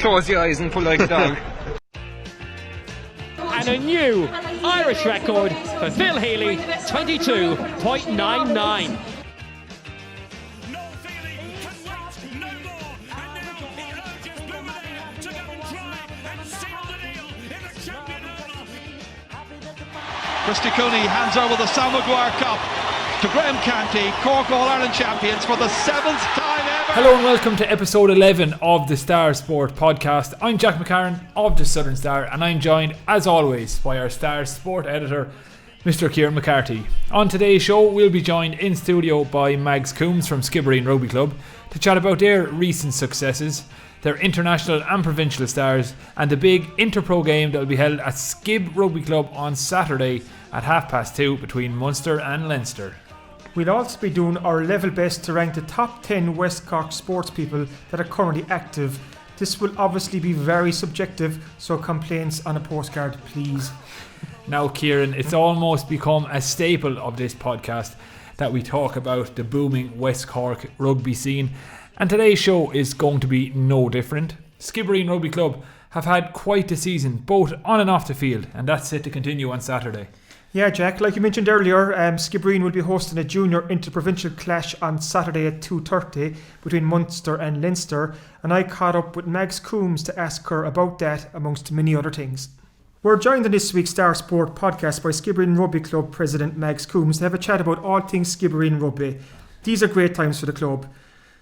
close your eyes and pull like a dog. And a new Irish record for Phil Healy, 22.99. Christy Cooney hands over the Sam Maguire Cup to Graham Canty, Cork All-Ireland champions for the 7th time ever. Hello and welcome to episode 11 of the Star Sport podcast. I'm Jack McCarran of the Southern Star, and I'm joined as always by our Star Sport editor, Mr. Kieran McCarthy. On today's show we'll be joined in studio by Mags Coombes from Skibbereen Rugby Club to chat about their recent successes, their international and provincial stars, and the big inter-pro game that will be held at Skibb Rugby Club on Saturday at 2:30 between Munster and Leinster. We'll also be doing our level best to rank the top 10 West Cork sports people that are currently active. This will obviously be very subjective, so complaints on a postcard, please. Now, Kieran, it's almost become a staple of this podcast that we talk about the booming West Cork rugby scene, and today's show is going to be no different. Skibbereen Rugby Club have had quite a season, both on and off the field, and that's set to continue on Saturday. Yeah, Jack, like you mentioned earlier, Skibbereen will be hosting a junior interprovincial clash on Saturday at 2:30 between Munster and Leinster, and I caught up with Mags Coombes to ask her about that, amongst many other things. We're joined in this week's Star Sport podcast by Skibbereen Rugby Club President Mags Coombes to have a chat about all things Skibbereen Rugby. These are great times for the club.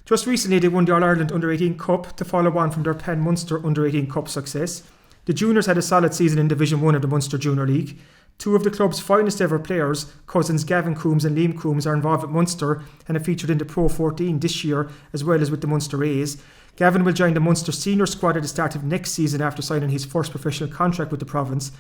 Just recently they won the All-Ireland Under-18 Cup to follow on from their Pan-Munster Under-18 Cup success. The juniors had a solid season in Division 1 of the Munster Junior League. Two of the club's finest ever players, cousins Gavin Crooms and Liam Crooms, are involved at Munster and have featured in the Pro 14 this year as well as with the Munster A's. Gavin will join the Munster senior squad at the start of next season after signing his first professional contract with the province.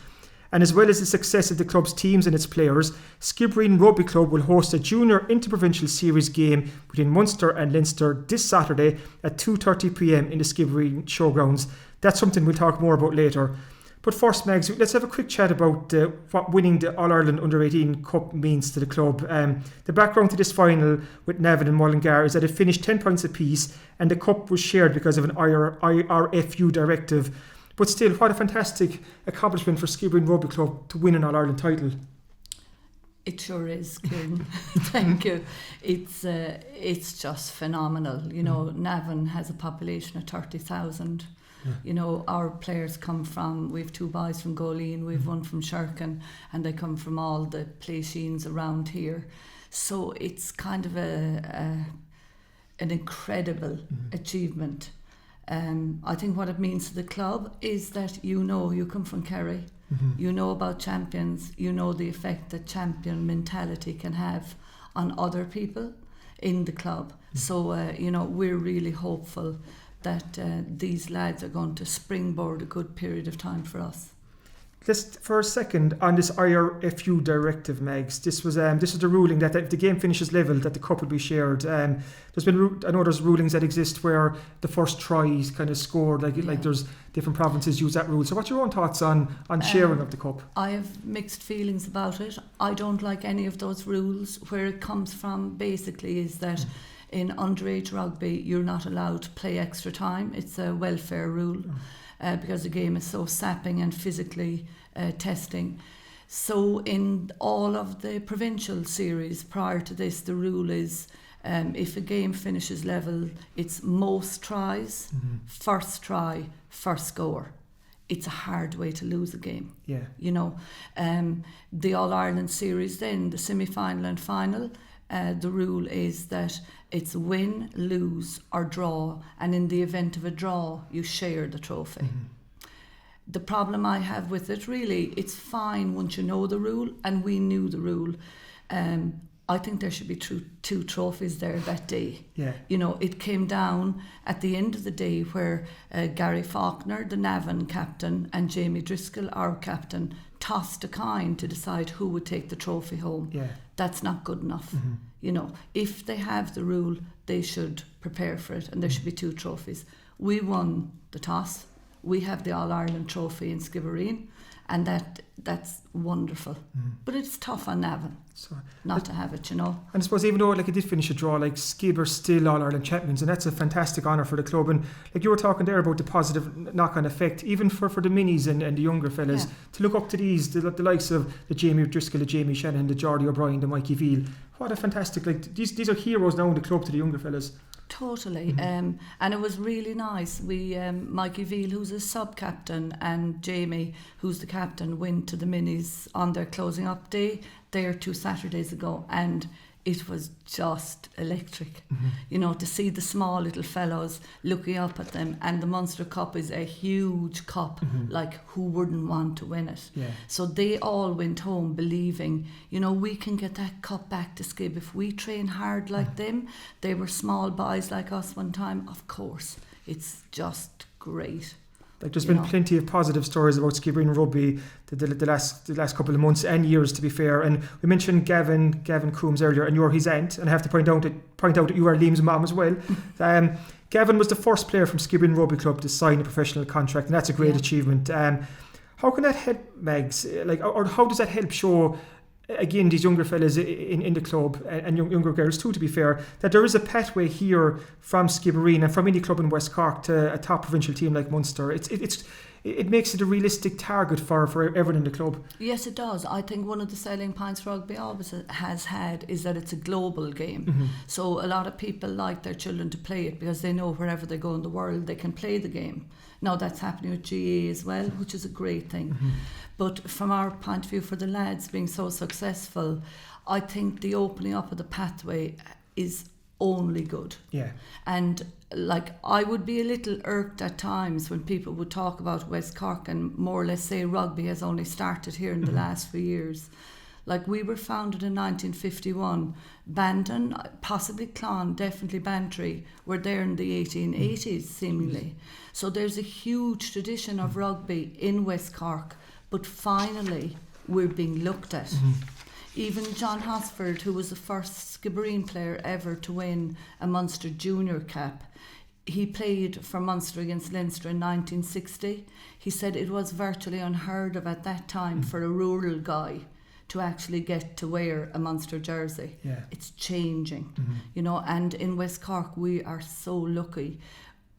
And as well as the success of the club's teams and its players, Skibbereen Rugby Club will host a junior interprovincial series game between Munster and Leinster this Saturday at 2:30pm in the Skibb Showgrounds. That's something we'll talk more about later. But first, Mags, let's have a quick chat about what winning the All-Ireland Under-18 Cup means to the club. The background to this final with Navan and Mullingar is that it finished 10 points apiece and the cup was shared because of an IRFU directive. But still, what a fantastic accomplishment for Skibbereen Rugby Club to win an All-Ireland title. It sure is, Kieran. Thank you. It's just phenomenal. You know, Navan has a population of 30,000. You know, our players come from, we've two boys from Goleen, we've one from Shirkin, and they come from all the placeens around here. So it's kind of an incredible achievement. I think what it means to the club is that you come from Kerry, you know about champions, you know the effect that champion mentality can have on other people in the club. So, we're really hopeful that these lads are going to springboard a good period of time for us. Just for a second on this IRFU directive, Megs. This is the ruling that if the game finishes level, that the cup will be shared. I know there's rulings that exist where the first try is kind of scored, like there's different provinces use that rule. So what's your own thoughts on sharing of the cup? I have mixed feelings about it. I don't like any of those rules. Where it comes from basically is that in underage rugby you're not allowed to play extra time. It's a welfare rule. Because the game is so sapping and physically testing. So in all of the provincial series prior to this, the rule is if a game finishes level, it's most tries, first try, first score. It's a hard way to lose a game. Yeah. You know, the All-Ireland series then, the semi-final and final, the rule is that it's win, lose or draw, and in the event of a draw you share the trophy. The problem I have with it, really, it's fine once you know the rule, and we knew the rule. I think there should be two trophies there that day. Yeah. You know, it came down at the end of the day where Gary Faulkner, the Navan captain, and Jamie Driscoll, our captain, tossed a coin to decide who would take the trophy home. Yeah. That's not good enough. You know, if they have the rule, they should prepare for it, and there should be two trophies. We won the toss. we have the All-Ireland trophy in Skibbereen, and that's wonderful. But it's tough on Navan not to have it, you know. And I suppose even though like it did finish a draw, like Skibb are still All-Ireland champions, and that's a fantastic honour for the club. And like you were talking there about the positive knock-on effect, even for the minis and the younger fellas, to look up to the likes of the Jamie Driscoll, the Jamie Shannon, the Jordy O'Brien, the Mikey Veal. What a fantastic, like these are heroes now in the club to the younger fellas. Totally, and it was really nice. We Mikey Veal, who's a sub-captain, and Jamie, who's the captain, went to the minis on their closing up day there 2 Saturdays ago, and it was just electric. You know, to see the small little fellows looking up at them, and the Munster Cup is a huge cup, like who wouldn't want to win it? So they all went home believing, you know, we can get that cup back to Skibb if we train hard like them. They were small boys like us one time, of course. It's just great. Like there's been plenty of positive stories about Skibbereen rugby the last couple of months and years, to be fair. And we mentioned Gavin Crooms earlier, and you're his aunt, and I have to point out that you are Liam's mum as well. Gavin was the first player from Skibbereen Rugby Club to sign a professional contract, and that's a great achievement. How can that help, Mags? Or how does that help show, again, these younger fellas in the club, and younger girls too, to be fair, that there is a pathway here from Skibbereen and from any club in West Cork to a top provincial team like Munster? It makes it a realistic target for everyone in the club. Yes, it does. I think one of the selling points rugby always has had is that it's a global game. So a lot of people like their children to play it because they know wherever they go in the world they can play the game. Now that's happening with GA as well, which is a great thing. But from our point of view, for the lads being so successful, I think the opening up of the pathway is only good. And like, I would be a little irked at times when people would talk about West Cork and more or less say rugby has only started here in the last few years. Like, we were founded in 1951. Bandon, possibly Clon, definitely Bantry, were there in the 1880s seemingly. So there's a huge tradition of rugby in West Cork, but finally we're being looked at. Even John Hosford, who was the first Skibbereen player ever to win a Munster junior cap, he played for Munster against Leinster in 1960. He said it was virtually unheard of at that time for a rural guy to actually get to wear a Munster jersey. It's changing, you know, and in West Cork we are so lucky.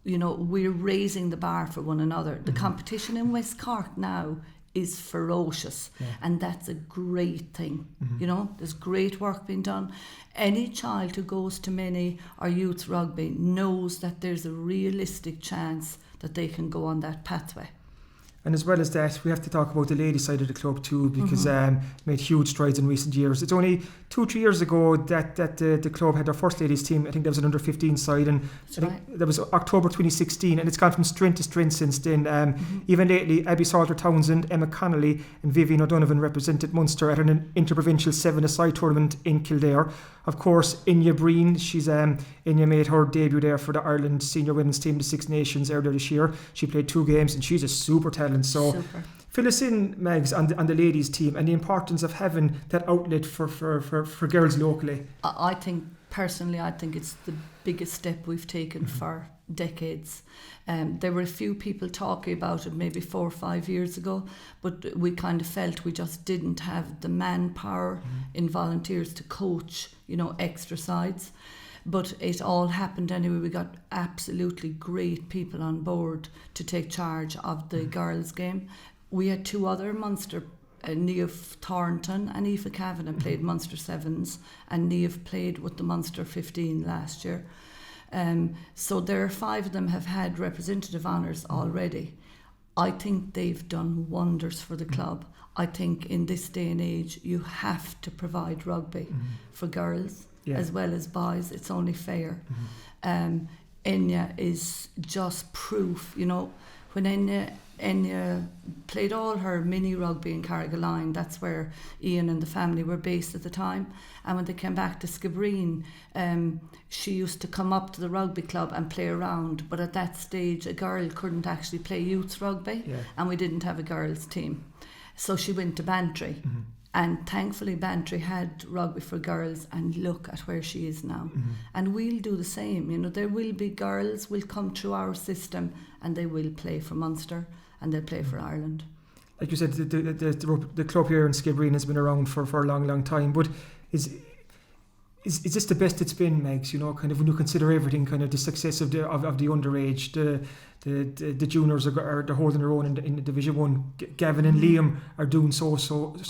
You know, we're raising the bar for one another. The competition in West Cork now is ferocious, and that's a great thing. You know, there's great work being done. Any child who goes to mini or youth rugby knows that there's a realistic chance that they can go on that pathway. And as well as that, we have to talk about the ladies side of the club too, because made huge strides in recent years. It's only 2-3 years ago that the club had their first ladies team. I think that was an under 15 side, and I think that was October 2016, and it's gone from strength to strength since then. Even lately, Abby Salter-Townsend, Emma Connolly and Vivian O'Donovan represented Munster at an interprovincial 7-a-side tournament in Kildare. Of course, Inya Breen, Inya made her debut there for the Ireland senior women's team, the Six Nations, earlier this year. She played 2 games, and she's a super talent. So fill us in, Megs, on the ladies team and the importance of having that outlet for girls locally. I think it's the biggest step we've taken for decades. There were a few people talking about it maybe 4 or 5 years ago, but we kind of felt we just didn't have the manpower in volunteers to coach, you know, extra sides. But it all happened anyway. We got absolutely great people on board to take charge of the girls' game. We had 2 other Munster, Niamh Thornton and Aoife Kavanagh played Munster 7s, and Niamh played with the Munster 15 last year. So there are 5 of them have had representative honours already. I think they've done wonders for the club. I think in this day and age you have to provide rugby for girls as well as boys. It's only fair. Enya is just proof, you know, when Enya played all her mini rugby in Carrigaline, that's where Ian and the family were based at the time, and when they came back to Skibbereen, she used to come up to the rugby club and play around, but at that stage a girl couldn't actually play youth rugby, and we didn't have a girls team, so she went to Bantry. And thankfully Bantry had rugby for girls, and look at where she is now. And we'll do the same. You know, there will be girls will come through our system and they will play for Munster and they'll play for Ireland. Like you said, the club here in Skibbereen has been around for a long time, but is this the best it's been, Megs? You know, kind of when you consider everything, kind of the success of the underage, the juniors they're holding their own in the Division 1. Gavin and Liam are doing so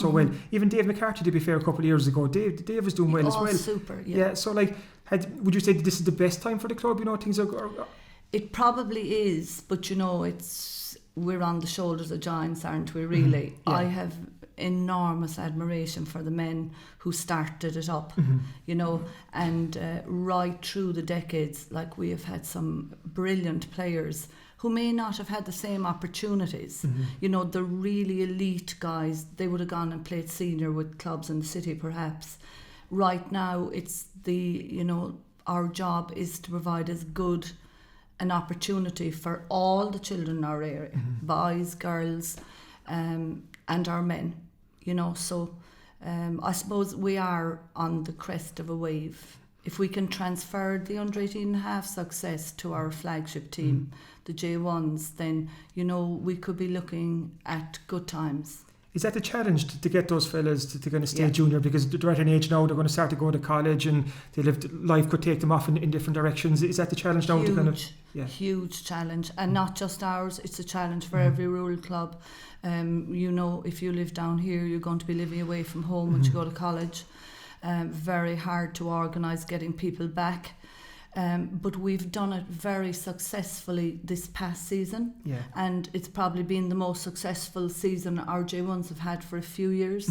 well. Even Dave McCarthy, to be fair, a couple of years ago, Dave was doing well as well. Super, yeah. So like, would you say that this is the best time for the club? You know, things are. It probably is, but you know, we're on the shoulders of giants, aren't we? Really, Yeah. I have enormous admiration for the men who started it up, you know, and right through the decades, like we have had some brilliant players who may not have had the same opportunities. You know, the really elite guys, they would have gone and played senior with clubs in the city perhaps. Right now, it's our job is to provide as good an opportunity for all the children in our area, boys, girls, and our men, you know. So I suppose we are on the crest of a wave. If we can transfer the under-18.5 success to our flagship team, the J1s, then, you know, we could be looking at good times. Is that the challenge to get those fellas to kind of stay junior, because they're at an age now they're going to start to go to college and life could take them off in different directions? Is that the challenge now? Huge challenge, and not just ours, it's a challenge for every rural club. You know, if you live down here, you're going to be living away from home when you go to college. Very hard to organise getting people back. But we've done it very successfully this past season, and it's probably been the most successful season our J1s have had for a few years.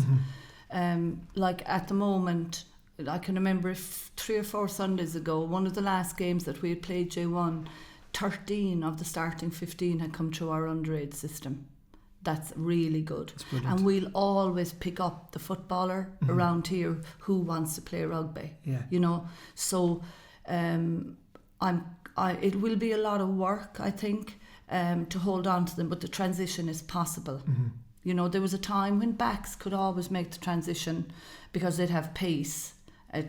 Like at the moment, I can remember 3 or 4 Sundays ago, one of the last games that we had played J1, 13 of the starting 15 had come through our underage system. That's really good. And we'll always pick up the footballer around here who wants to play rugby. You know, so it will be a lot of work, I think, to hold on to them, but the transition is possible. You know, there was a time when backs could always make the transition because they'd have pace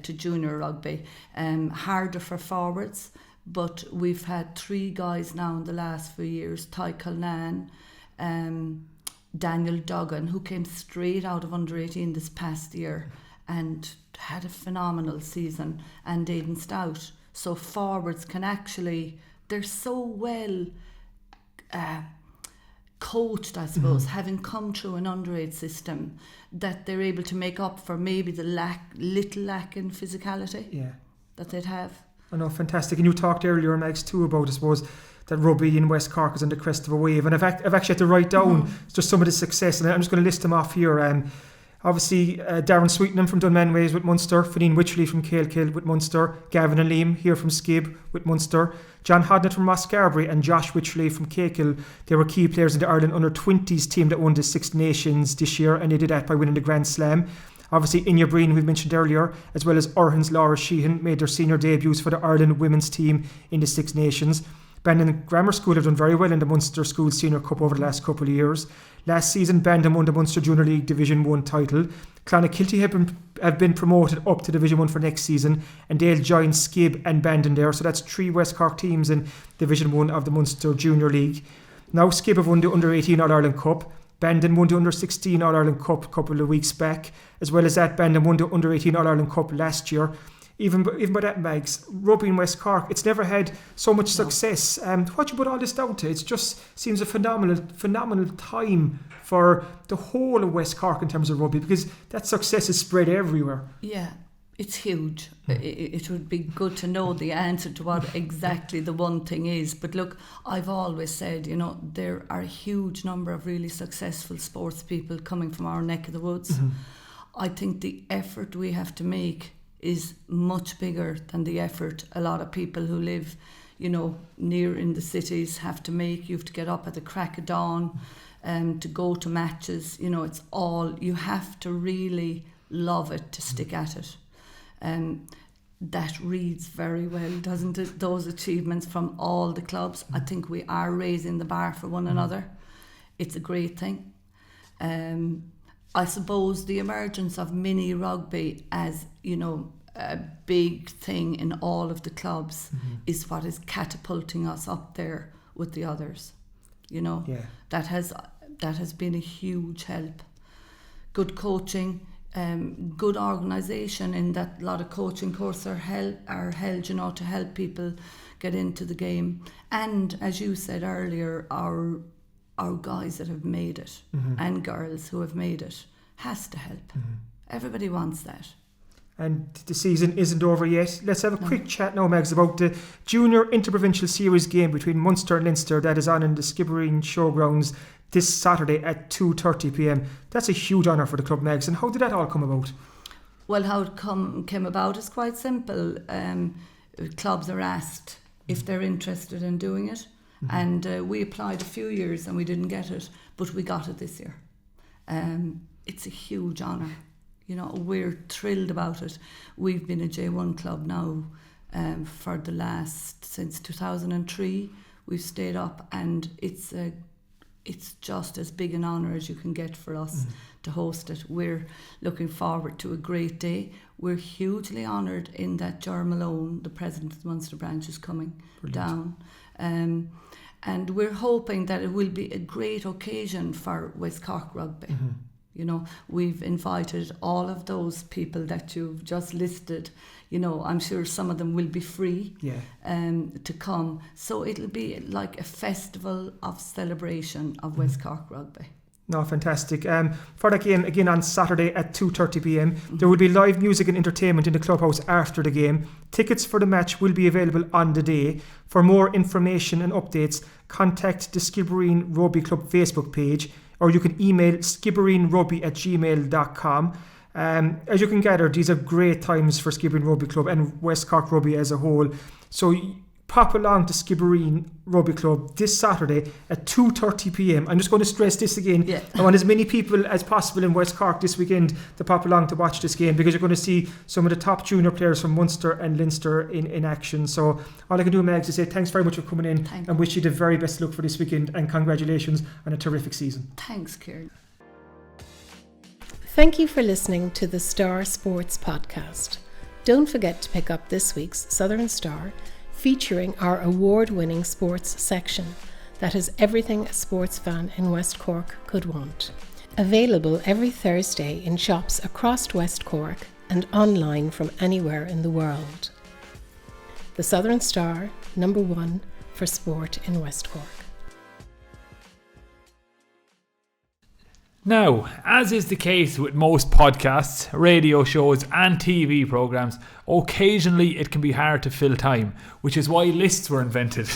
to junior rugby. Harder for forwards, but we've had 3 guys now in the last few years, Ty Culnan, Daniel Duggan, who came straight out of under-18 this past year and had a phenomenal season, and Aidan Stout. So forwards can actually, they're so well coached, I suppose, having come through an underage system, that they're able to make up for maybe the little lack in physicality that they'd have. I know, fantastic. And you talked earlier, Mags, too, about, I suppose, that rugby in West Cork is on the crest of a wave. And I've actually had to write down just some of the success, and I'm just going to list them off here. Obviously, Darren Sweetenham from Dunmanways with Munster, Fineen Wycherley from Calekill with Munster, Gavin and Liam here from Skibb with Munster, John Hodnett from Rosscarbery and Josh Wycherley from Calekill. They were key players in the Ireland under-20s team that won the Six Nations this year, and they did that by winning the Grand Slam. Obviously, Inya Breen, we've mentioned earlier, as well as Orhan's Laura Sheehan, made their senior debuts for the Ireland women's team in the Six Nations. Bandon Grammar School have done very well in the Munster School Senior Cup over the last couple of years. Last season, Bandon won the Munster Junior League Division 1 title. Clonakilty have been promoted up to Division 1 for next season, and they'll join Skibb and Bandon there. So that's 3 West Cork teams in Division 1 of the Munster Junior League. Now Skibb have won the Under-18 All-Ireland Cup. Bandon won the Under-16 All-Ireland Cup a couple of weeks back. As well as that, Bandon won the Under-18 All-Ireland Cup last year. Even by that, Mags, rugby in West Cork, it's never had so much success. What you put all this down to? It just seems a phenomenal time for the whole of West Cork in terms of rugby, because that success is spread everywhere. Yeah, it's huge. It would be good to know the answer to what exactly the one thing is. But look, I've always said, you know, there are a huge number of really successful sports people coming from our neck of the woods. I think the effort we have to make is much bigger than the effort a lot of people who live, you know, near in the cities have to make. You have to get up at the crack of dawn to go to matches. You know, it's all, you have to really love it to stick at it. That reads very well, doesn't it? Those achievements from all the clubs. I think we are raising the bar for one another. It's a great thing. I suppose the emergence of mini rugby as, a big thing in all of the clubs is what is catapulting us up there with the others. That has been a huge help. Good coaching, good organisation, in that a lot of coaching courses are held, to help people get into the game. And as you said earlier, our guys that have made it and girls who have made it has to help. Everybody wants that. And the season isn't over yet. Let's have a quick chat now, Mags, about the Junior Interprovincial Series game between Munster and Leinster that is on in the Skibbereen Showgrounds this Saturday at 2:30pm. That's a huge honour for the club, Mags. And how did that all come about? Well, how it came about is quite simple. Clubs are asked if they're interested in doing it. And we applied a few years and we didn't get it, but we got it this year. It's a huge honour. We're thrilled about it. We've been a J1 club now since 2003. We've stayed up, and it's just as big an honour as you can get for us to host it. We're looking forward to a great day. We're hugely honoured in that Ger Malone, the President of the Munster branch, is coming down. And we're hoping that it will be a great occasion for West Cork Rugby. We've invited all of those people that you've just listed. I'm sure some of them will be free to come. So it'll be like a festival of celebration of West Cork Rugby. No, fantastic. For that game, again on Saturday at 2:30pm, there will be live music and entertainment in the clubhouse after the game. Tickets for the match will be available on the day. For more information and updates, contact the Skibbereen Rugby Club Facebook page, or you can email skibbereenrugby@gmail.com. As you can gather, these are great times for Skibbereen Rugby Club and West Cork Rugby as a whole. So pop along to Skibbereen Rugby Club this Saturday at 2:30pm. I'm just going to stress this again. I want as many people as possible in West Cork this weekend to pop along to watch this game, because you're going to see some of the top junior players from Munster and Leinster in action. So all I can do, Mags, is say thanks very much for coming in and wish you the very best luck for this weekend, and congratulations on a terrific season. Thanks, Kieran. Thank you for listening to the Star Sports Podcast. Don't forget to pick up this week's Southern Star, featuring our award-winning sports section that has everything a sports fan in West Cork could want. Available every Thursday in shops across West Cork and online from anywhere in the world. The Southern Star, #1 for sport in West Cork. Now, as is the case with most podcasts, radio shows and TV programmes, occasionally it can be hard to fill time, which is why lists were invented.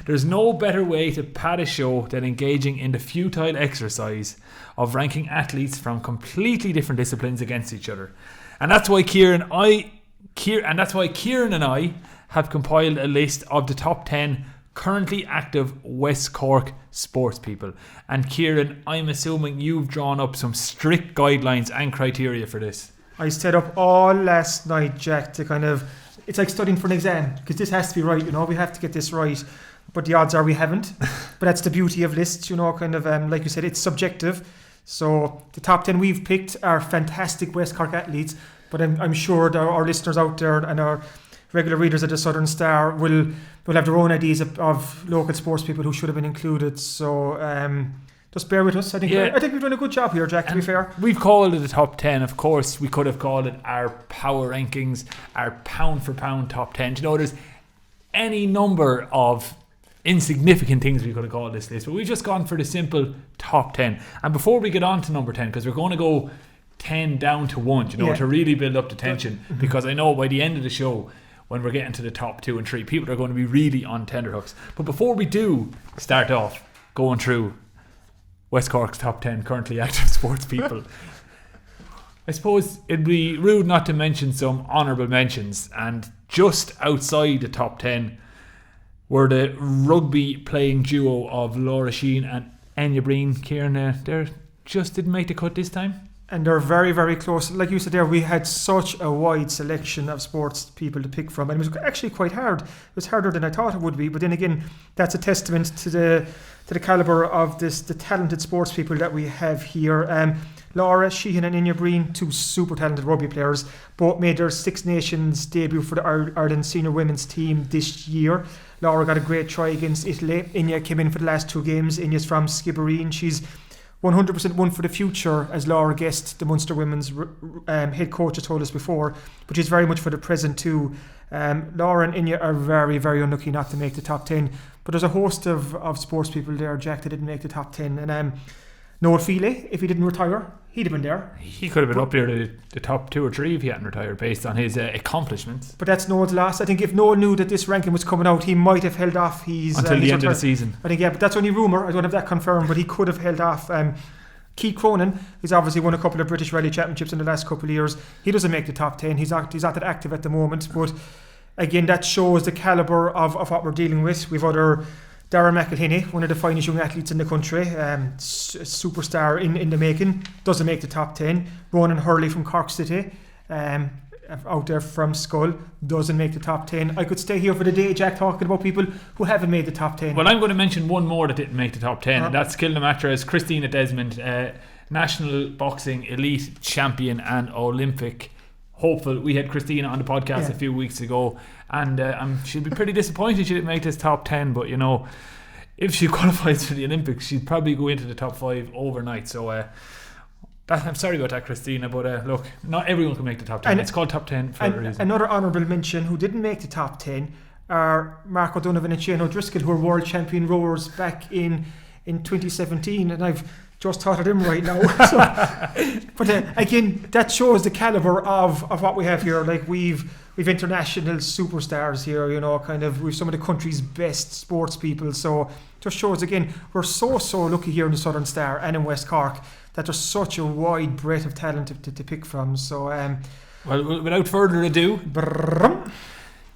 There's no better way to pad a show than engaging in the futile exercise of ranking athletes from completely different disciplines against each other. And that's why Kieran and I have compiled a list of the top 10 currently active West Cork sports people. And Kieran, I'm assuming you've drawn up some strict guidelines and criteria for this. I stayed up all last night, Jack, to it's like studying for an exam, because this has to be right, we have to get this right. But the odds are we haven't. But that's the beauty of lists, like you said, it's subjective. So the top 10 we've picked are fantastic West Cork athletes, but I'm sure there are our listeners out there and our regular readers of the Southern Star will have their own ideas of local sports people who should have been included. So just bear with us. I think we've done a good job here, Jack, to be fair. We've called it the top 10. Of course, we could have called it our power rankings, our pound for pound top 10. There's any number of insignificant things we could have called this list, but we've just gone for the simple top 10. And before we get on to number 10, because we're going to go 10 down to 1, to really build up the tension, because I know by the end of the show, when we're getting to the top 2 and 3, people are going to be really on tenterhooks. But before we do start off going through West Cork's top 10 currently active sports people, I suppose it'd be rude not to mention some honourable mentions. And just outside the top 10 were the rugby playing duo of Laura Sheen and Enya Breen. Kieran, they just didn't make the cut this time. And they're very, very close. Like you said there, we had such a wide selection of sports people to pick from, and it was actually quite hard. It was harder than I thought it would be. But then again, that's a testament to the calibre of the talented sports people that we have here. Laura Sheehan and Inya Breen, two super talented rugby players, both made their Six Nations debut for the Ireland senior women's team this year. Laura got a great try against Italy. Inya came in for the last 2 games. Inya's from Skibbereen. She's 100% one for the future, as Laura Guest, the Munster women's head coach, has told us before, but she's very much for the present too. Laura and Inya are very, very unlucky not to make the top 10, but there's a host of sports people there, Jack, that didn't make the top 10, and Noel Feely, if he didn't retire, he'd have been there. He could have been up there to the top 2 or 3 if he hadn't retired, based on his accomplishments. But that's Noel's loss. I think if Noel knew that this ranking was coming out, he might have held off until the end of the season. I think, yeah, but that's only rumour. I don't have that confirmed, but he could have held off. Keith Cronin, who's obviously won a couple of British Rally Championships in the last couple of years, he doesn't make the top 10. He's not that active at the moment, but again, that shows the calibre of what we're dealing with. We've other Darren McElhinney, one of the finest young athletes in the country, superstar in the making, doesn't make the top 10. Ronan Hurley from Cork City, out there from Skull, doesn't make the top 10. I could stay here for the day, Jack, talking about people who haven't made the top 10. Well, I'm going to mention one more that didn't make the top 10, and that's Kilnamatras Christina Desmond, national boxing elite champion and Olympic hopeful. We had Christina on the podcast a few weeks ago, and she'd be pretty disappointed she didn't make this top 10, but you know, if she qualifies for the Olympics, she'd probably go into the top 5 overnight. So I'm sorry about that, Christina, but look, not everyone can make the top 10. It's called top 10 for a reason. Another honourable mention who didn't make the top 10 are Mark O'Donovan and Shane O'Driscoll, who were world champion rowers back in 2017, and I've just thought of them right now. But again, that shows the calibre of what we have here. Like we've international superstars here, you know, kind of we've some of the country's best sports people. So just shows again, we're so lucky here in the Southern Star and in West Cork that there's such a wide breadth of talent to pick from. So well, without further ado,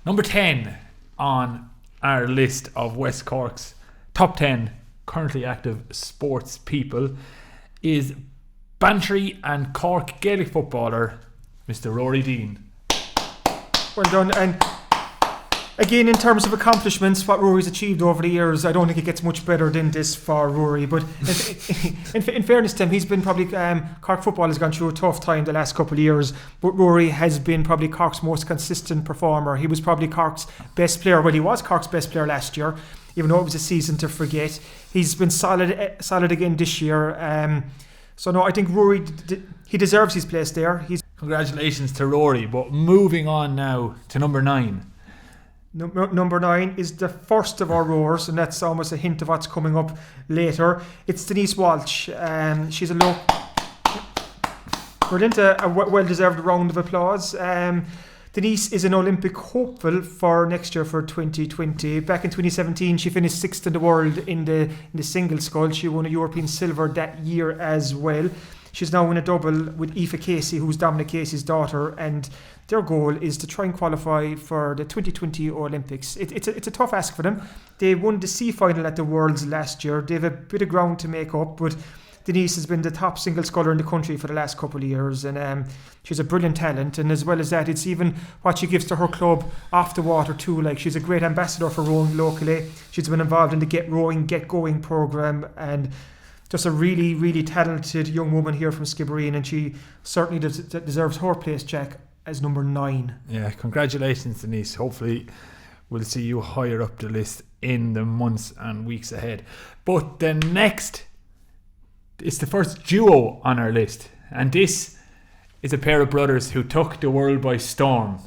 number 10 on our list of West Cork's top 10 currently active sports people is Bantry and Cork Gaelic footballer Mr. Rory Dean. Well done. And again, in terms of accomplishments, what Rory's achieved over the years, I don't think it gets much better than this for Rory. But in fairness to him, he's been probably Cork football has gone through a tough time the last couple of years, but Rory has been probably Cork's most consistent performer. He was probably Cork's best player. Well, he was Cork's best player last year, even though it was a season to forget. He's been solid again this year. So no, I think Rory he deserves his place there. Congratulations to Rory. But moving on now to number 9. Number 9 is the first of our rowers, and that's almost a hint of what's coming up later. It's Denise Walsh. She's a low. Brilliant, a well-deserved round of applause. Denise is an Olympic hopeful for next year for 2020. Back in 2017, she finished 6th in the world in the single scull. She won a European silver that year as well. She's now in a double with Aoife Casey, who's Dominic Casey's daughter, and their goal is to try and qualify for the 2020 Olympics. It's a tough ask for them. They won the C final at the Worlds last year. They have a bit of ground to make up, but Denise has been the top single sculler in the country for the last couple of years, and she's a brilliant talent. And as well as that, it's even what she gives to her club off the water too. Like, she's a great ambassador for rowing locally. She's been involved in the Get Rowing, Get Going programme, and just a really, really talented young woman here from Skibbereen, and she certainly deserves her place, Jack, as number 9. Yeah, congratulations, Denise. Hopefully we'll see you higher up the list in the months and weeks ahead. But the next is the first duo on our list, and this is a pair of brothers who took the world by storm.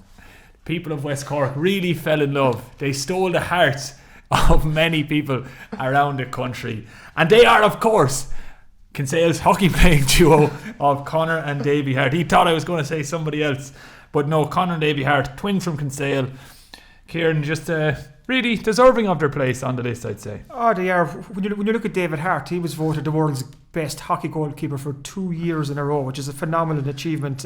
People of West Cork really fell in love. They stole the hearts of many people around the country, and they are, of course, Kinsale's hockey playing duo of Connor and Davy Hart. He thought I was going to say somebody else, but no, Connor and Davy Hart, twins from Kinsale. Kieran, just really deserving of their place on the list, I'd say. Oh, they are. When you look at David Hart, he was voted the world's best hockey goalkeeper for 2 years in a row, which is a phenomenal achievement.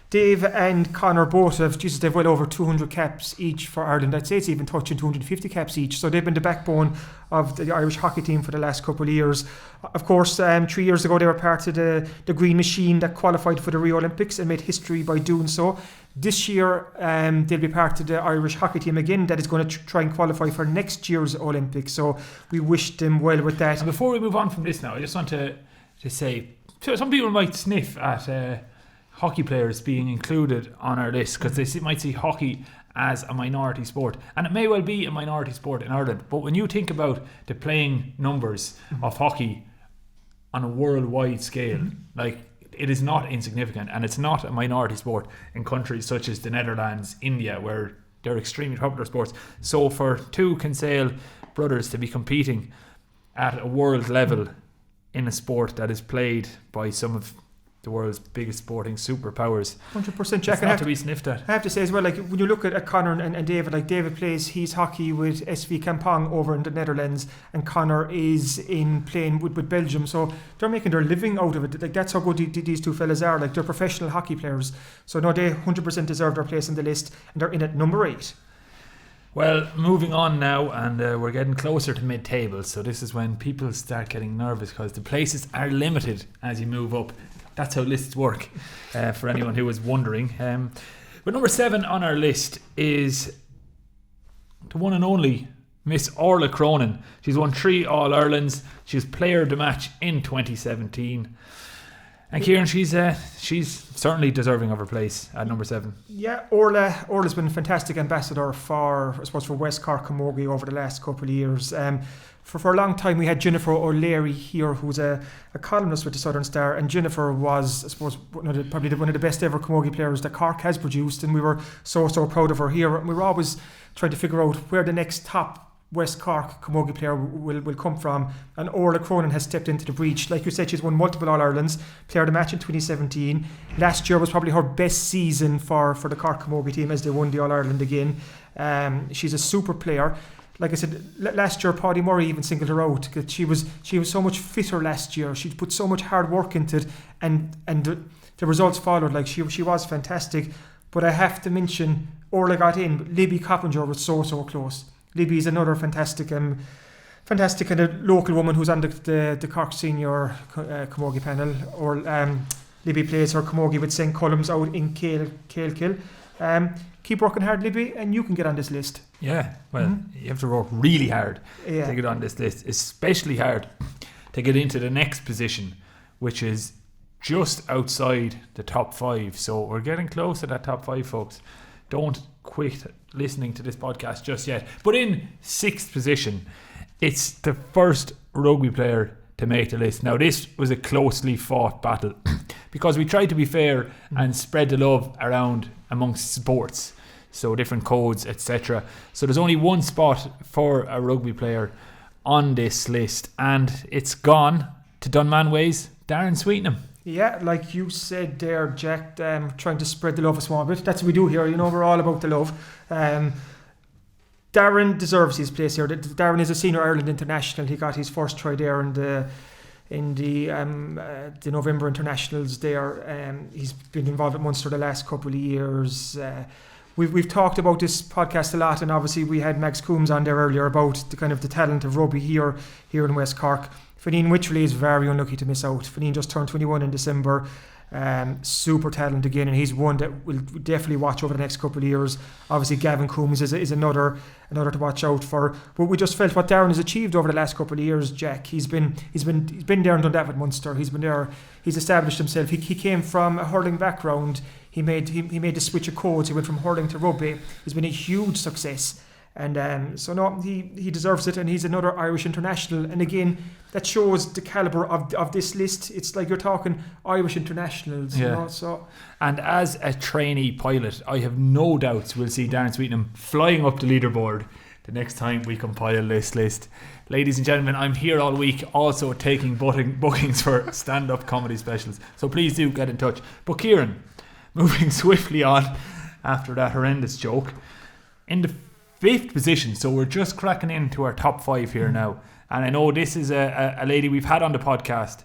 Dave and Connor both they've well over 200 caps each for Ireland. I'd say it's even touching 250 caps each. So they've been the backbone of the Irish hockey team for the last couple of years. Of course, 3 years ago they were part of the Green Machine that qualified for the Rio Olympics and made history by doing so. This year they'll be part of the Irish hockey team again that is going to try and qualify for next year's Olympics. So we wish them well with that. And before we move on from this now, I just want to say, some people might sniff at hockey players being included on our list because they might see hockey as a minority sport, and it may well be a minority sport in Ireland, but when you think about the playing numbers of hockey on a worldwide scale, like, it is not insignificant, and it's not a minority sport in countries such as the Netherlands, India, where they're extremely popular sports. So for two Kinsale brothers to be competing at a world level in a sport that is played by some of the world's biggest sporting superpowers, 100%, Jack. It's not to be sniffed at. I have to say as well, like, when you look at Conor and David, like, David plays his hockey with SV Kampong over in the Netherlands, and Conor is in playing with Belgium, so they're making their living out of it. Like, that's how good these two fellas are. Like, they're professional hockey players, so no, they 100% deserve their place on the list, and they're in at number 8. Well, moving on now, and we're getting closer to mid-table, so this is when people start getting nervous because the places are limited as you move up. That's how lists work, for anyone who was wondering. But number 7 on our list is the one and only Miss Orla Cronin. She's won 3 All-Irelands. She was Player of the Match in 2017. And Kieran, she's certainly deserving of her place at number 7. Yeah, Orla's been a fantastic ambassador for West Cork Camogie over the last couple of years. For a long time we had Jennifer O'Leary here, who's a columnist with the Southern Star, and Jennifer was, I suppose, probably one of the best ever camogie players that Cork has produced, and we were so proud of her here. And we were always trying to figure out where the next top West Cork camogie player will come from, and Orla Cronin has stepped into the breach. Like you said, she's won multiple All-Irelands, Player of the Match in 2017. Last year was probably her best season for the Cork camogie team as they won the All-Ireland again. She's a super player. Like I said, last year Paddy Murray even singled her out because she was so much fitter last year. She put so much hard work into it, and the results followed. Like, she was fantastic. But I have to mention, Orla got in. Libby Coppinger was so close. Libby is another fantastic kind of local woman who's on the Cork Senior Camogie panel. Or Libby plays her camogie with St. Cullum's out in Cailkill. Keep working hard, Libby, and you can get on this list. Yeah, well, you have to work really hard to get on this list, especially hard to get into the next position, which is just outside the top 5. So we're getting close to that top 5, folks. Don't quit listening to this podcast just yet. But in 6th position, it's the first rugby player to make the list. Now, this was a closely fought battle because we tried to be fair and spread the love around amongst sports, so different codes, etc. So there's only one spot for a rugby player on this list, and it's gone to Dunmanway's Darren Sweetenham. Yeah, like you said there, Jack, trying to spread the love a small bit. That's what we do here, we're all about the love. Darren deserves his place here. Darren is a senior Ireland international. He got his first try there in the November internationals there. He's been involved at Munster the last couple of years. We've talked about this podcast a lot, and obviously we had Mags Coombes on there earlier about the kind of the talent of rugby here in West Cork. Fineen Wycherley is very unlucky to miss out. Fineen just turned 21 in December. Super talent again, and he's one that we'll definitely watch over the next couple of years. Obviously Gavin Crooms is another to watch out for. But we just felt what Darren has achieved over the last couple of years, Jack. He's been there and done that with Munster. He's been there. He's established himself. He came from a hurling background. He made the switch of codes. He went from hurling to rugby. He's been a huge success. And so no, he deserves it, and he's another Irish international. And again, that shows the calibre of this list. It's like you're talking Irish internationals, so. And as a trainee pilot, I have no doubts we'll see Darren Sweetenham flying up the leaderboard the next time we compile this list. Ladies and gentlemen, I'm here all week also taking bookings for stand-up comedy specials, so please do get in touch. But Kieran, moving swiftly on after that horrendous joke, in the 5th position, so we're just cracking into our top 5 here now, and I know this is a lady we've had on the podcast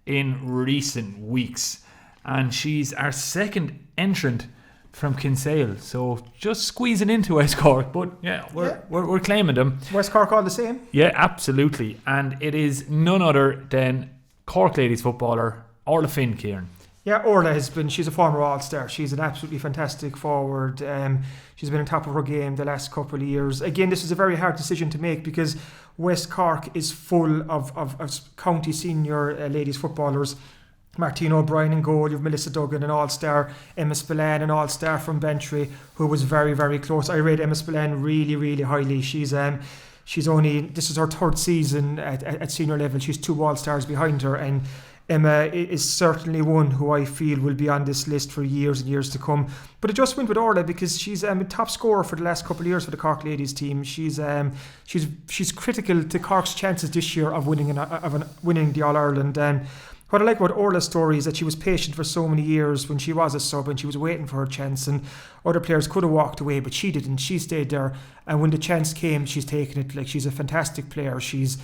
in recent weeks, and she's our second entrant from Kinsale, so just squeezing into West Cork, but we're claiming them. West Cork all the same? Yeah, absolutely, and it is none other than Cork ladies footballer Orla Finn, Kieran. Yeah, Orla she's a former All-Star. She's an absolutely fantastic forward. She's been on top of her game the last couple of years. Again, this is a very hard decision to make because West Cork is full of county senior ladies footballers. Martine O'Brien in goal. You've Melissa Duggan, an all-star. Emma Spillane, an all-star from Bantry, who was very, very close. I rate Emma Spillane really, really highly. She's only, this is her third season at senior level. She's 2 all-stars behind her, and Emma is certainly one who I feel will be on this list for years and years to come. But it just went with Orla because she's a top scorer for the last couple of years for the Cork ladies team. She's critical to Cork's chances this year of winning the All-Ireland. What I like about Orla's story is that she was patient for so many years when she was a sub and she was waiting for her chance, and other players could have walked away, but she didn't. She stayed there, and when the chance came, she's taken it. Like, she's a fantastic player. She's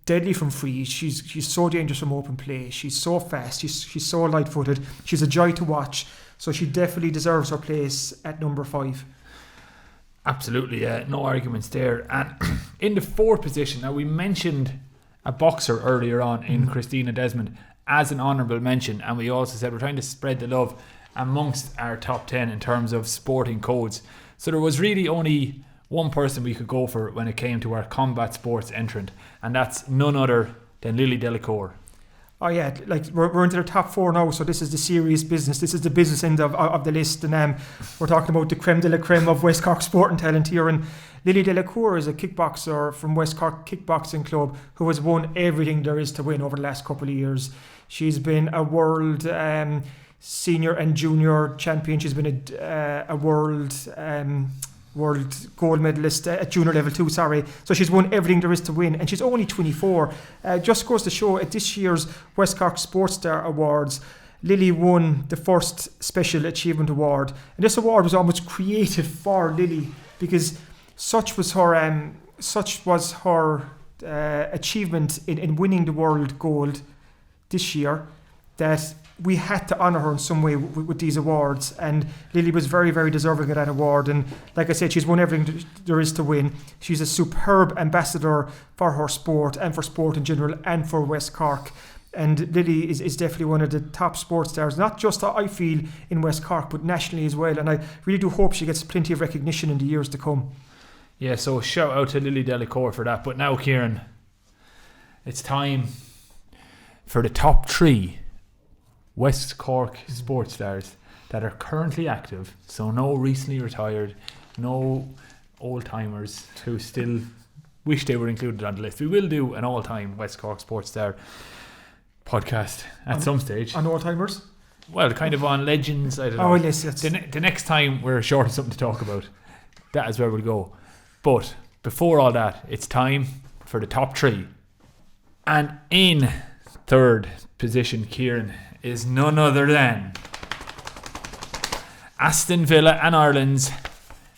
deadly from free. She's so dangerous from open play. She's so fast. She's so light-footed. She's a joy to watch. So she definitely deserves her place at number 5. Absolutely, no arguments there. And in the 4th position, now we mentioned a boxer earlier on in Christina Desmond as an honourable mention, and we also said we're trying to spread the love amongst our top 10 in terms of sporting codes. So there was really only one person we could go for when it came to our combat sports entrant, and that's none other than Lily Delacour. Oh yeah, like we're into the top 4 now, so this is the serious business. This is the business end of the list, and we're talking about the creme de la creme of West Cork sporting talent here. And Lily Delacour is a kickboxer from West Cork Kickboxing Club who has won everything there is to win over the last couple of years. She's been a world senior and junior champion. She's been a world gold medalist at junior level too, so she's won everything there is to win, and she's only 24. Just goes to show, at this year's West Cork Sports Star Awards, Lily won the first Special Achievement Award, and this award was almost created for Lily because such was her achievement in winning the world gold this year that we had to honour her in some way with these awards, and Lily was very, very deserving of that award. And like I said, she's won everything there is to win. She's a superb ambassador for her sport and for sport in general and for West Cork. And Lily is definitely one of the top sports stars, not just I feel in West Cork, but nationally as well. And I really do hope she gets plenty of recognition in the years to come. Yeah, so shout out to Lily Delacour for that. But now, Kieran, it's time for the top 3 West Cork sports stars that are currently active. So no recently retired, no old timers who still wish they were included on the list. We will do an all-time West Cork sports star podcast at some stage. On old timers? Well, kind of on legends. I don't know. Oh yes. The next time we're short of something to talk about, that is where we'll go. But before all that, it's time for the top 3. And in 3rd position, Kieran, is none other than Aston Villa and Ireland's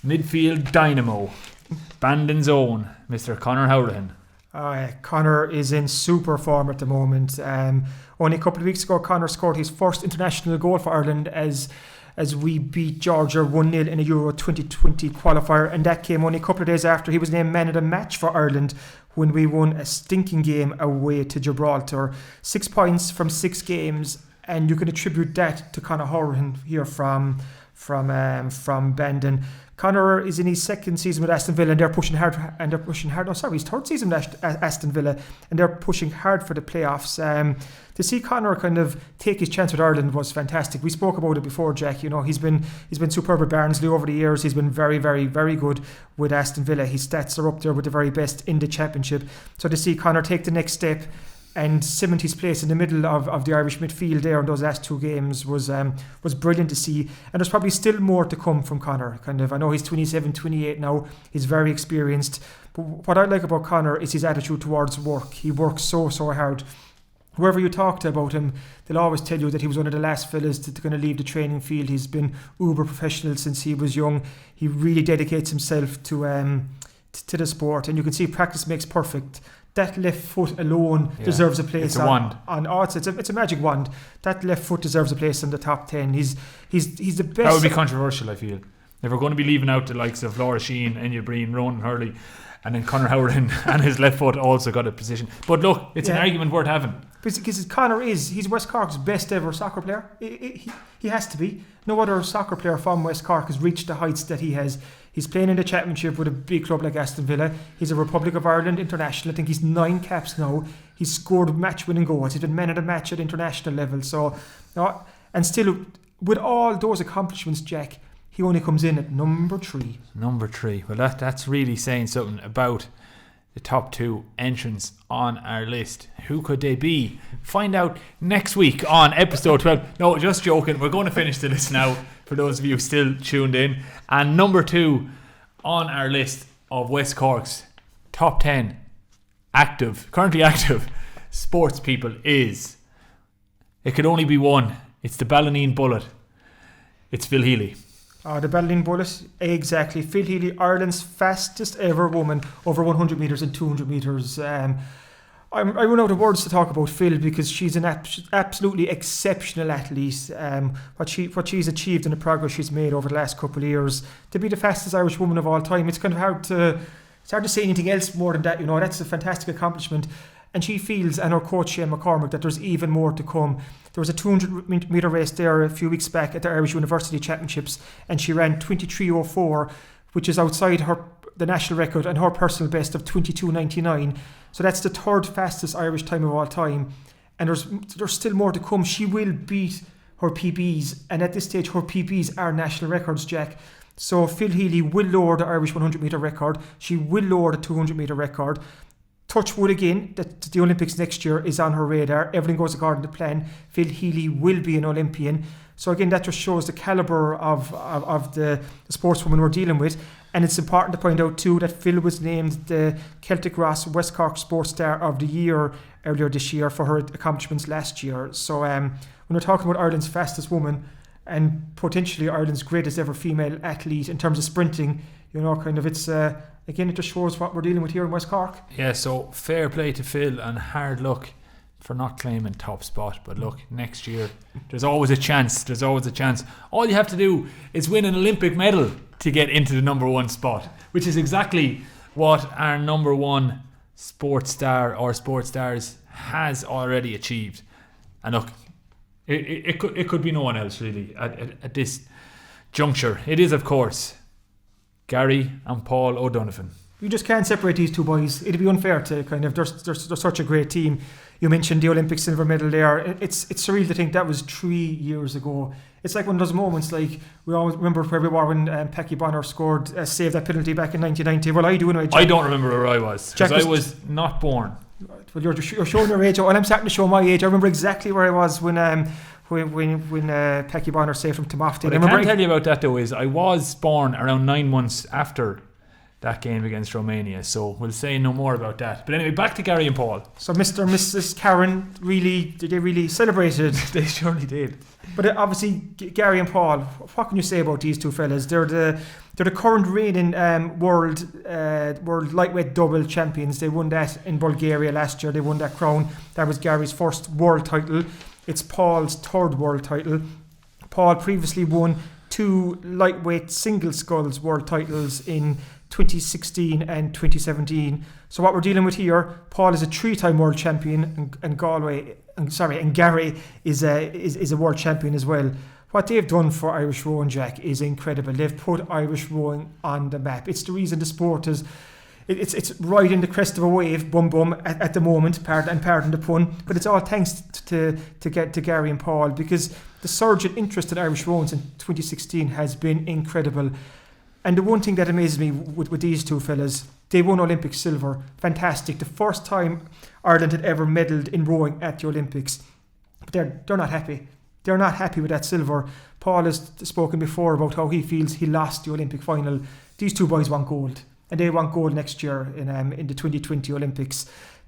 midfield dynamo, Bandon's own Mr. Conor Howrahan. Conor is in super form at the moment. Only a couple of weeks ago, Conor scored his first international goal for Ireland as we beat Georgia 1-0 in a Euro 2020 qualifier, and that came only a couple of days after he was named man of the match for Ireland when we won a stinking game away to Gibraltar. 6 points from 6 games, and you can attribute that to Conor Howrahan here from Bandon. Conor is in his 2nd season with Aston Villa, and they're pushing hard. His 3rd season with Aston Villa, and they're pushing hard for the playoffs. To see Conor kind of take his chance with Ireland was fantastic. We spoke about it before, Jack. You know, he's been superb at Barnsley over the years. He's been very, very, very good with Aston Villa. His stats are up there with the very best in the championship. So to see Conor take the next step and cement his place in the middle of the Irish midfield there in those last 2 games was brilliant to see. And there's probably still more to come from Conor. I know he's 27, 28 now. He's very experienced. But what I like about Conor is his attitude towards work. He works so hard. Whoever you talk to about him, they'll always tell you that he was one of the last fellas to kind of leave the training field. He's been uber professional since he was young. He really dedicates himself to the sport, and you can see practice makes perfect. That left foot alone deserves a place. It's a wand. It's a magic wand. That left foot deserves a place in the top 10. He's the best. That would be controversial, I feel. If we're going to be leaving out the likes of Laura Sheehan, Enya Breen, Ronan Hurley, and then Conor Howrahan and his left foot also got a position. But look, it's an argument worth having. Because Conor he's West Cork's best ever soccer player. He has to be. No other soccer player from West Cork has reached the heights that he has. He's playing in the championship with a big club like Aston Villa. He's a Republic of Ireland international. I think he's 9 caps now. He's scored match-winning goals. He's been man of the match at international level. So, and still, with all those accomplishments, Jack, he only comes in at number 3. Number 3. Well, that's really saying something about the top 2 entrants on our list. Who could they be? Find out next week on episode 12. No, just joking. We're going to finish the list now for those of you still tuned in. And number 2 on our list of West Cork's top 10 currently active sports people is, it could only be one. It's the Ballineen Bullet. It's Phil Healy. The Ballineen Bullet, exactly. Phil Healy, Ireland's fastest ever woman over 100 metres and 200 metres. I run out of words to talk about Phil because she's an absolutely exceptional athlete. What she's achieved and the progress she's made over the last couple of years, to be the fastest Irish woman of all time, it's kind of hard to say anything else more than that. You know, that's a fantastic accomplishment. And she feels, and her coach Shane McCormick, that there's even more to come. There was a 200 metre race there a few weeks back at the Irish University Championships, and she ran 23:04, which is outside the national record and her personal best of 22:99. So that's the 3rd fastest Irish time of all time. And there's still more to come. She will beat her PBs, and at this stage her PBs are national records, Jack. So Phil Healy will lower the Irish 100 metre record. She will lower the 200 metre record. Touch wood again, that the Olympics next year is on her radar. Everything goes according to plan. Phil Healy will be an Olympian. So again, that just shows the calibre of the sportswoman we're dealing with. And it's important to point out too that Phil was named the Celtic Ross West Cork Sports Star of the Year earlier this year for her accomplishments last year. So when we're talking about Ireland's fastest woman and potentially Ireland's greatest ever female athlete in terms of sprinting, you know, kind of it's... Again, it just shows what we're dealing with here in West Cork. Yeah, so fair play to Phil and hard luck for not claiming top spot. But look, next year, there's always a chance. All you have to do is win an Olympic medal to get into the number 1 spot, which is exactly what our number 1 sports star or sports stars has already achieved. And look, it could be no one else really at this juncture. It is, of course, Gary and Paul O'Donovan. You just can't separate these two boys. It'd be unfair to kind of... They're such a great team. You mentioned the Olympic silver medal there. It's surreal to think that was 3 years ago. It's like one of those moments, like we always remember where we were when Pecky Bonner saved that penalty back in 1990. Well, I do anyway. I don't remember where I was because I was not born. Well, you're showing your age. Well, I'm starting to show my age. I remember exactly where I was when Pecky Bonner saved from Timofty. What I can't tell you about that though is I was born around 9 months after that game against Romania, so we'll say no more about that. But anyway, back to Gary and Paul. So Mr. and Mrs. Karen really celebrated. They surely did. But obviously Gary and Paul, what can you say about these two fellas? They're the current reigning world lightweight double champions. They won that in Bulgaria last year. They won that crown. That was Gary's first world title. It's Paul's 3rd world title. Paul previously won 2 lightweight single sculls world titles in 2016 and 2017. So what we're dealing with here, Paul is a 3-time world champion, and Gary is a world champion as well. What they've done for Irish rowing, Jack, is incredible. They've put Irish rowing on the map. It's the reason the sport is... It's right in the crest of a wave, at the moment, pardon the pun, but it's all thanks to Gary and Paul, because the surge in interest in Irish rowing in 2016 has been incredible. And the one thing that amazes me with these two fellas, they won Olympic silver. Fantastic. The first time Ireland had ever medalled in rowing at the Olympics. But they're not happy. They're not happy with that silver. Paul has spoken before about how he feels he lost the Olympic final. These two boys want gold. And they want gold next year in the 2020 Olympics.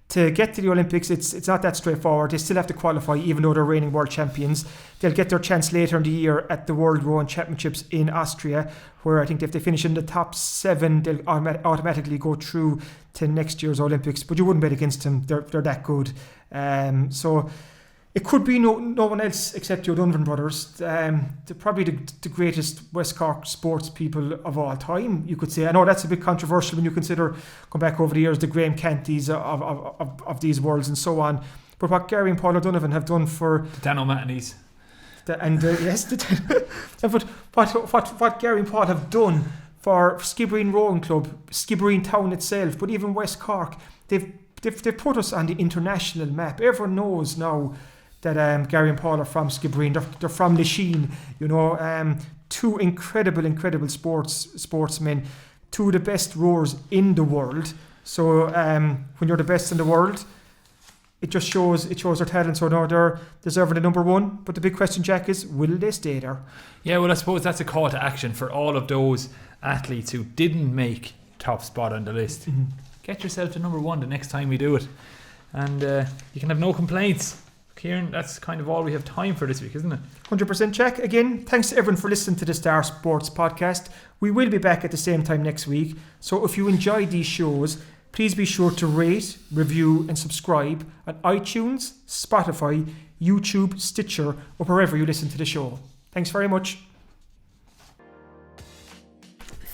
To get to the Olympics, it's not that straightforward. They still have to qualify, even though they're reigning world champions. They'll get their chance later in the year at the World Rowing Championships in Austria, where I think if they finish in the top 7, they'll automatically go through to next year's Olympics. But you wouldn't bet against them. They're that good. So it could be no one else except the O'Donovan brothers. They're probably the greatest West Cork sports people of all time, you could say. I know that's a bit controversial when you consider, going back over the years, the Graham Cantys of these worlds and so on. But what Gary and Paul O'Donovan have done for... The Dan O'Mahony's. But what Gary and Paul have done for Skibbereen Rowing Club, Skibbereen Town itself, but even West Cork. They've put us on the international map. Everyone knows now that Gary and Paul are from Skibbereen. They're from Lachine. You know, two incredible sportsmen, two of the best rowers in the world. So when you're the best in the world, it just shows their talent. So now they're deserving the number one. But the big question, Jack, is will they stay there? Yeah, well, I suppose that's a call to action for all of those athletes who didn't make top spot on the list. Mm-hmm. Get yourself to number one the next time we do it, and you can have no complaints. Kieran, that's kind of all we have time for this week, isn't it? 100%, Jack. Again, thanks to everyone for listening to the Star Sports podcast. We will be back at the same time next week. So if you enjoy these shows, please be sure to rate, review and subscribe on iTunes, Spotify, YouTube, Stitcher or wherever you listen to the show. Thanks very much.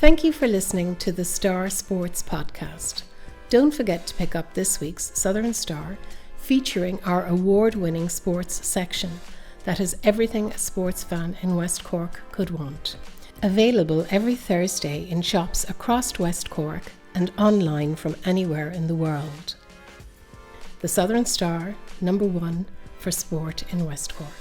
Thank you for listening to the Star Sports podcast. Don't forget to pick up this week's Southern Star, featuring our award-winning sports section that has everything a sports fan in West Cork could want. Available every Thursday in shops across West Cork and online from anywhere in the world. The Southern Star, #1 for sport in West Cork.